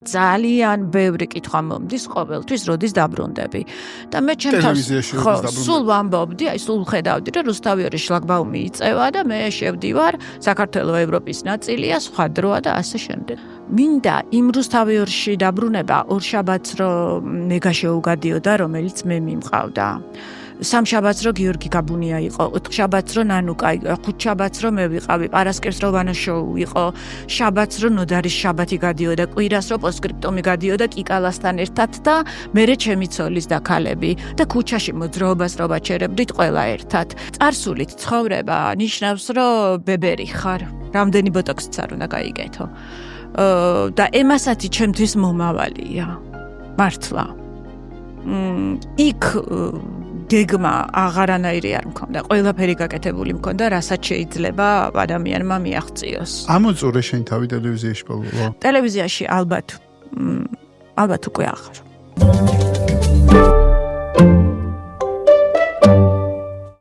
ძალიან ბევრი კითხვა მომდის ყოველთვის, როდის დაბრუნდები. და მე ჩემთვის სულ ვამბობდი, სულ ხედავდი, რომ რუსთავი შლაგბაუმი იწევა და მე შევდივარ, საქართველოს ევროპის ნაწილია, სხვა დროა და ასე შემდეგ. მინდა იმ რუსთავიორში დაბრუნება ორშაბათს რომ მეგა შეუგადიოდა, რომელიც მე მიმყავდა. სამშაბათს რო გიორგი გაბუნია იყო, ოთხშაბათს რო ნანუკა, ხუთშაბათს რო მე ვიყავი, პარასკევს რო ვანა შოუ იყო, შაბათს რო ნოდარის შაბათი გადიოდა, კვირას რო პოსტსკრიპტუმი გადიოდა კიკალასთან ერთად და მერე ჩემი ცოლის და ქალები და ქუჩაში მოძრაობას რო ვაჩერებდით ყველა ერთად. წარსულით ცხოვრება ნიშნავს, რომ ბებერი ხარ. რამდენი ბოტოქსიც არ უნდა გაიგეთო. და ემასათი ჩემთვის მომავალია. მართლა. იქ გეგმა აღარანაირი არ მქონდა. ყველაფერი გაკეთებული მქონდა, რასაც შეიძლება ადამიანმა მიაღწიოს. ამოწურე შენ თავი ტელევიზიაში ბოლო? ტელევიზიაში ალბათ უკვე აღარ.